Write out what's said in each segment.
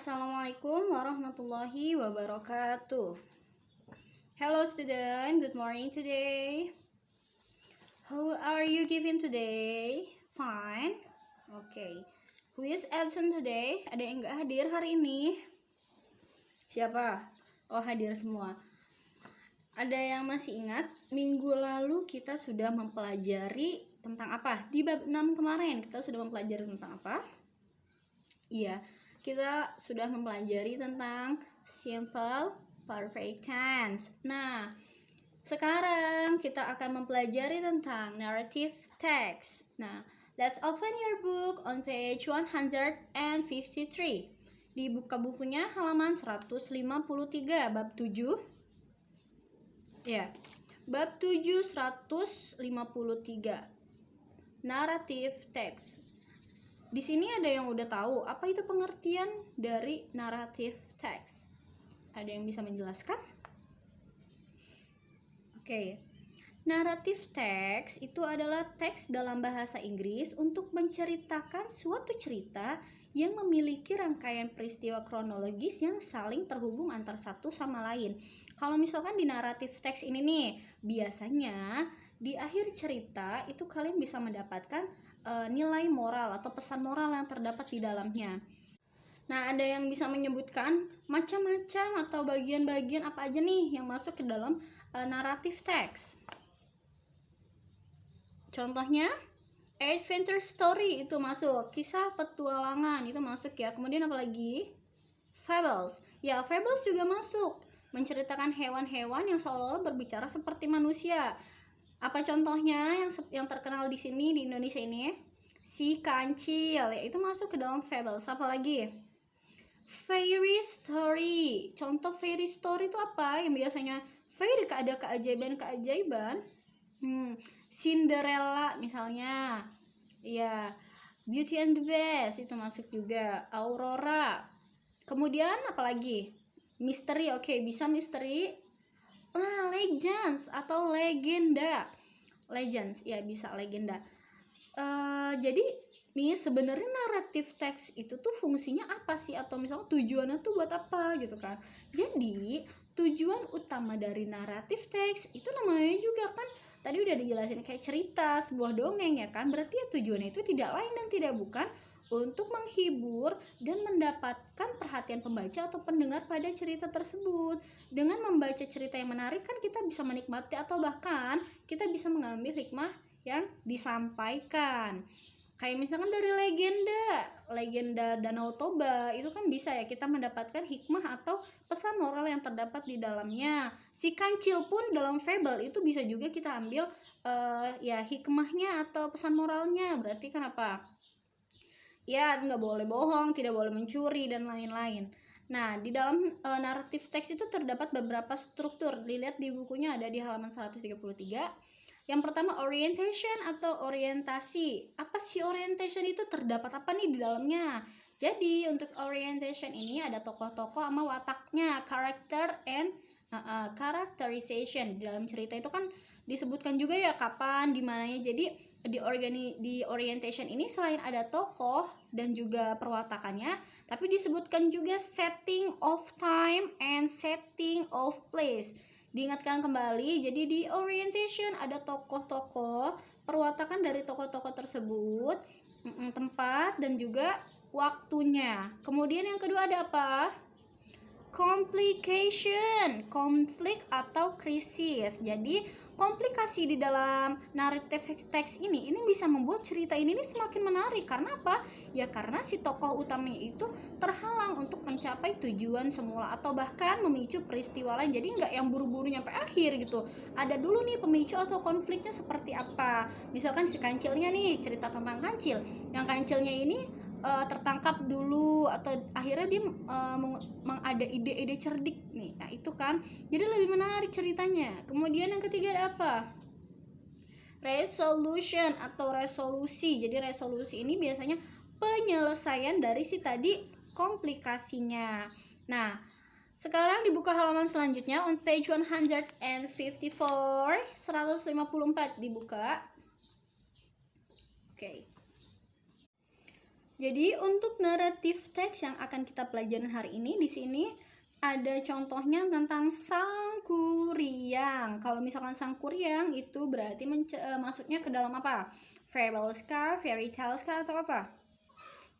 Assalamualaikum warahmatullahi wabarakatuh. Hello student, good morning today. How are you giving today? Fine. Okay. Who is absent today? Ada yang nggak hadir hari ini? Siapa? Oh, hadir semua. Ada yang masih ingat minggu lalu kita sudah mempelajari tentang apa? Di bab 6 kemarin kita sudah mempelajari tentang apa? Iya, kita sudah mempelajari tentang simple perfect tense. Nah, sekarang kita akan mempelajari tentang narrative text. Nah, let's open your book on page 153. Dibuka bukunya halaman 153, bab 7. Ya, bab 7 153. Narrative text. Di sini ada yang udah tahu apa itu pengertian dari narrative text? Ada yang bisa menjelaskan? Oke. Narrative text itu adalah teks dalam bahasa Inggris untuk menceritakan suatu cerita yang memiliki rangkaian peristiwa kronologis yang saling terhubung antar satu sama lain. Kalau misalkan di narrative text ini nih, biasanya di akhir cerita itu kalian bisa mendapatkan nilai moral atau pesan moral yang terdapat di dalamnya. Nah, ada yang bisa menyebutkan macam-macam atau bagian-bagian apa aja nih yang masuk ke dalam narrative text. Contohnya, adventure story itu masuk, kisah petualangan itu masuk ya. Kemudian apa lagi? Fables. Ya, fables juga masuk, menceritakan hewan-hewan yang seolah-olah berbicara seperti manusia. Apa contohnya yang terkenal di sini di Indonesia ini? Si Kancil, ya itu masuk ke dalam fables. Apa lagi? Fairy story. Contoh fairy story itu apa? Yang biasanya fairy ada keajaiban-keajaiban. Cinderella misalnya. Ya, Beauty and the Beast itu masuk juga. Aurora. Kemudian apa lagi? Misteri. Oke, bisa misteri. Legends atau legenda. Legends, ya bisa legenda. Jadi nih sebenarnya narrative text itu tuh fungsinya apa sih, atau misalnya tujuannya tuh buat apa gitu kan. Jadi tujuan utama dari narrative text itu namanya juga kan tadi udah dijelasin kayak cerita, sebuah dongeng ya kan. Berarti ya tujuannya itu tidak lain dan tidak bukan untuk menghibur dan mendapatkan perhatian pembaca atau pendengar pada cerita tersebut. Dengan membaca cerita yang menarik kan kita bisa menikmati atau bahkan kita bisa mengambil hikmah yang disampaikan. Kayak misalkan dari legenda Danau Toba itu kan bisa ya kita mendapatkan hikmah atau pesan moral yang terdapat di dalamnya. Si Kancil pun dalam fable itu bisa juga kita ambil ya hikmahnya atau pesan moralnya. Berarti kan apa? Ya nggak boleh bohong, tidak boleh mencuri dan lain-lain. Nah, di dalam narrative text itu terdapat beberapa struktur. Dilihat di bukunya ada di halaman 133. Yang pertama orientation atau orientasi. Apa sih orientation itu? Terdapat apa nih di dalamnya? Jadi untuk orientation ini ada tokoh-tokoh sama wataknya, character and characterization. Di dalam cerita itu kan disebutkan juga ya kapan, di mananya. Jadi di orientation ini selain ada tokoh dan juga perwatakannya, tapi disebutkan juga setting of time and setting of place. Diingatkan kembali, jadi di orientation ada tokoh-tokoh, perwatakan dari tokoh-tokoh tersebut, tempat dan juga waktunya. Kemudian yang kedua ada apa? Complication, konflik atau krisis. Jadi komplikasi di dalam narrative text ini bisa membuat cerita ini semakin menarik. Karena apa? Ya karena si tokoh utamanya itu terhalang untuk mencapai tujuan semula atau bahkan memicu peristiwa lain. Jadi nggak yang buru-buru nyampe akhir gitu. Ada dulu nih pemicu atau konfliknya seperti apa. Misalkan si Kancilnya nih, cerita tentang Kancil. Yang Kancilnya ini tertangkap dulu atau akhirnya dia ada ide-ide cerdik nih. Nah itu kan jadi lebih menarik ceritanya. Kemudian yang ketiga ada apa? Resolution atau resolusi. Jadi resolusi ini biasanya penyelesaian dari si tadi komplikasinya. Nah sekarang dibuka halaman selanjutnya on page 154, 154 dibuka. Oke. Jadi untuk naratif teks yang akan kita pelajarin hari ini di sini ada contohnya tentang Sangkuriang. Kalau misalkan Sangkuriang itu berarti masuknya ke dalam apa? Fables kah, fairy tales kah, atau apa?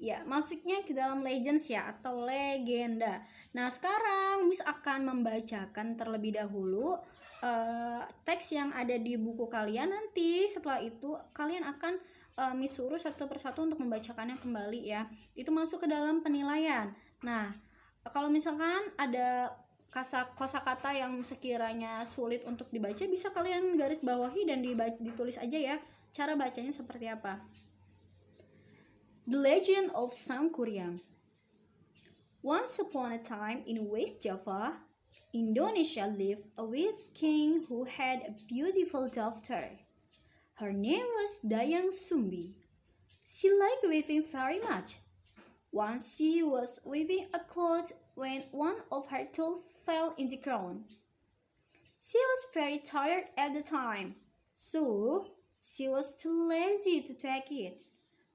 Ya, masuknya ke dalam legends ya, atau legenda. Nah, sekarang Miss akan membacakan terlebih dahulu teks yang ada di buku kalian. Nanti setelah itu kalian akan Miss suruh satu persatu untuk membacakannya kembali ya. Itu masuk ke dalam penilaian. Nah, kalau misalkan ada kosakata yang sekiranya sulit untuk dibaca, bisa kalian garis bawahi dan ditulis aja ya cara bacanya seperti apa. The Legend of Sangkuriang. Once upon a time in West Java, Indonesia, lived a wise king who had a beautiful daughter. Her name was Dayang Sumbi. She liked weaving very much. Once she was weaving a cloth when one of her tools fell in the ground. She was very tired at the time, so she was too lazy to take it.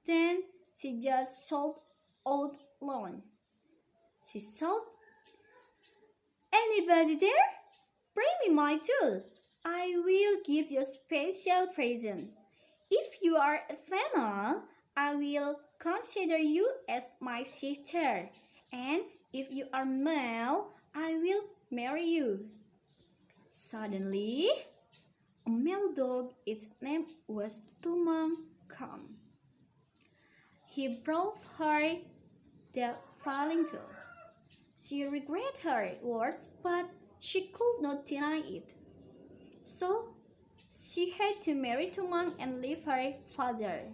Then she just sobbed out loud. She sobbed, "Anybody there? Bring me my tool. I will give you a special present. If you are a female, I will consider you as my sister. And if you are male, I will marry you." Suddenly, a male dog, its name was Tumang, came. He brought her the falling tool. She regretted her words, but she could not deny it. So she had to marry Tumang and leave her father.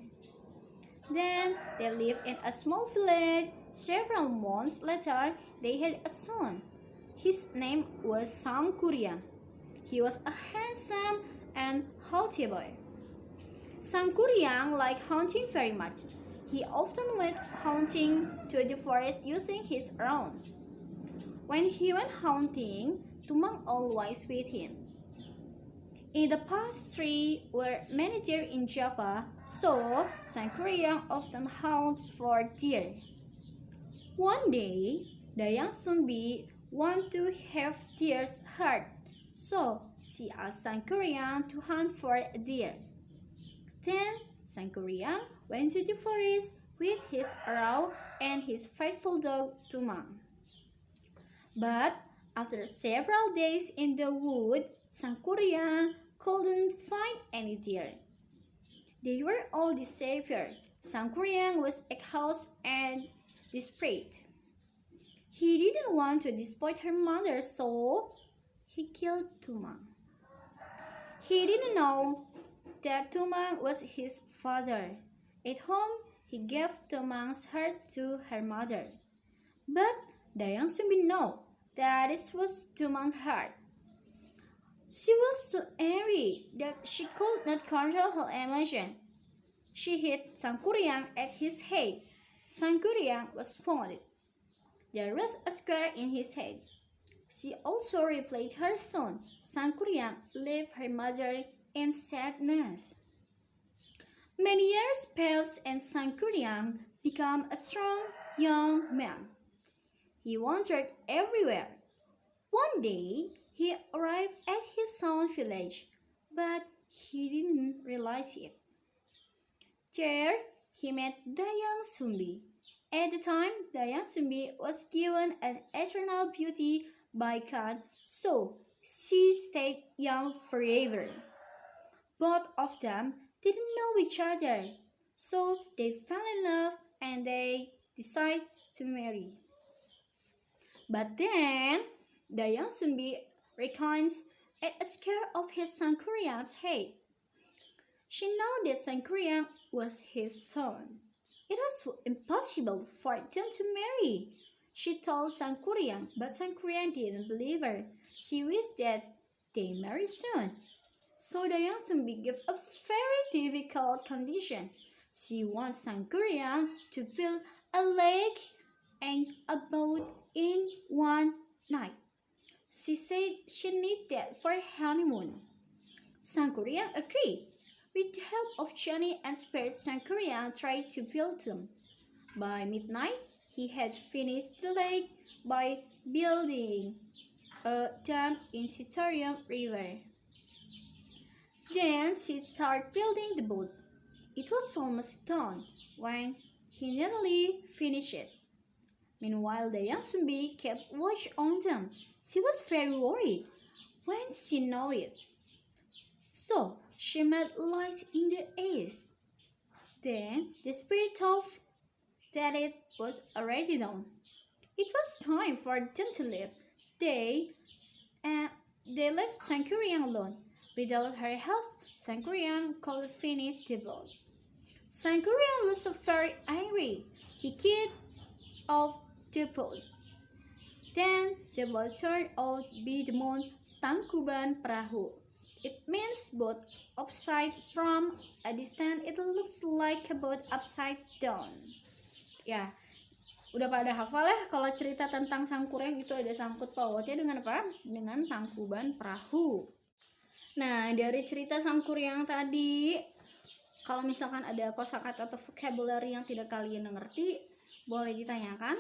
Then they lived in a small village. Several months later, they had a son. His name was Sangkuriang. He was a handsome and healthy boy. Sangkuriang liked hunting very much. He often went hunting to the forest using his own. When he went hunting, Tumang always with him. In the past three were many deer in Java, so Sangkuriang often hunted for deer. One day, Dayang Sumbi wanted to have deer's heart, so she asked Sangkuriang to hunt for a deer. Then Sangkuriang went to the forest with his arrow and his faithful dog Tumang. But after several days in the wood, Sangkuriang couldn't find any deer. They were all disappeared. Sangkuriang was exhausted and desperate. He didn't want to disappoint her mother, so he killed Tumang. He didn't know that Tumang was his father. At home, he gave Tumang's heart to her mother. But Dayang Sumbi knew that it was Tumang's heart. She was so angry that she could not control her emotion. She hit Sangkuriang at his head. Sangkuriang was wounded. There was a scar in his head. She also replayed her son. Sangkuriang left her mother in sadness. Many years passed and Sangkuriang became a strong young man. He wandered everywhere. One day, he arrived at his own village, but he didn't realize it. There, he met Dayang Sumbi. At the time, Dayang Sumbi was given an eternal beauty by God, so she stayed young forever. Both of them didn't know each other, so they fell in love and they decided to marry. But then, Dayang Sumbi recounts at a scare of his Sangkuriang's head. She knew that Sangkuriang was his son. It was impossible for them to marry. She told Sangkuriang, but Sangkuriang didn't believe her. She wished that they marry soon. So Dayang Sumbi gave a very difficult condition. She wants Sangkuriang to build a lake and a boat in one night. She said she needed that for her honeymoon. Sangkuriang agreed. With the help of Johnny and Spirit, Sangkuriang tried to build them. By midnight, he had finished the lake by building a dam in Citarium River. Then she started building the boat. It was almost done when he nearly finished it. Meanwhile, the young zombie kept watch on them. She was very worried when she knew it. So she made lights in the east. Then the spirit thought that it was already done. It was time for them to leave. They left Sankuriang alone. Without her help, Sankuriang could finish the boat. Sankuriang was so very angry. He kicked off the boat. Then the boat turned out to be the Mount Tangkuban Perahu. It means boat upside from a distance. It looks like a boat upside down. Ya, udah pada hafal ya kalau cerita tentang Sangkuriang itu ada sangkut pautnya dengan apa? Dengan Tangkuban Perahu. Nah, dari cerita Sangkuriang tadi, kalau misalkan ada kosakata atau vocabulary yang tidak kalian ngerti, boleh ditanyakan.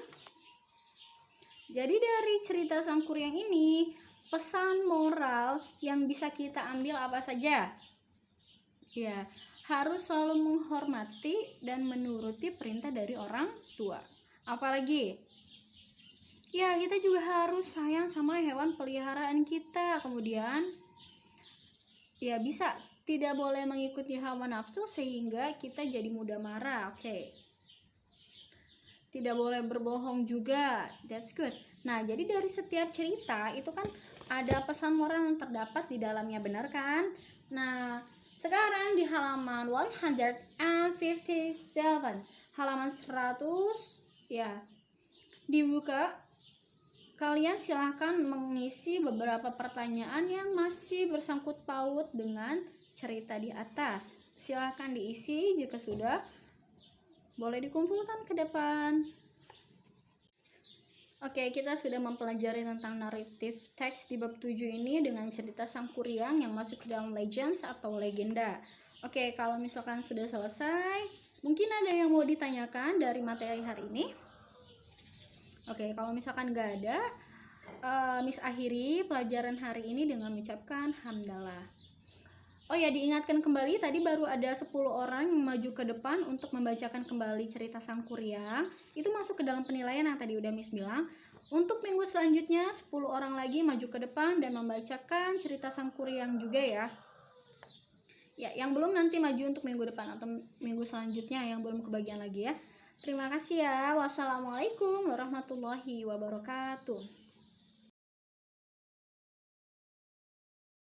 Jadi dari cerita Sangkuriang ini, pesan moral yang bisa kita ambil apa saja? Ya, harus selalu menghormati dan menuruti perintah dari orang tua. Apalagi? Ya, kita juga harus sayang sama hewan peliharaan kita. Kemudian, ya bisa tidak boleh mengikuti hawa nafsu sehingga kita jadi mudah marah. Oke. Tidak boleh berbohong juga. That's good. Nah, jadi dari setiap cerita itu kan ada pesan moral yang terdapat di dalamnya, benar kan? Nah, sekarang di halaman 157, halaman 100 ya. Dibuka. Kalian silahkan mengisi beberapa pertanyaan yang masih bersangkut paut dengan cerita di atas. Silahkan diisi, jika sudah boleh dikumpulkan ke depan. Oke, kita sudah mempelajari tentang naratif teks di bab 7 ini dengan cerita Sangkuriang yang masuk ke dalam legends atau legenda. Oke, kalau misalkan sudah selesai, mungkin ada yang mau ditanyakan dari materi hari ini? Oke, kalau misalkan nggak ada, Miss akhiri pelajaran hari ini dengan mengucapkan hamdalah. Oh ya, diingatkan kembali, tadi baru ada 10 orang yang maju ke depan untuk membacakan kembali cerita Sangkuriang. Itu masuk ke dalam penilaian yang tadi udah Miss bilang. Untuk minggu selanjutnya, 10 orang lagi maju ke depan dan membacakan cerita Sangkuriang juga ya. Ya, yang belum nanti maju untuk minggu depan atau minggu selanjutnya yang belum kebagian lagi ya. Terima kasih ya. Wassalamualaikum warahmatullahi wabarakatuh.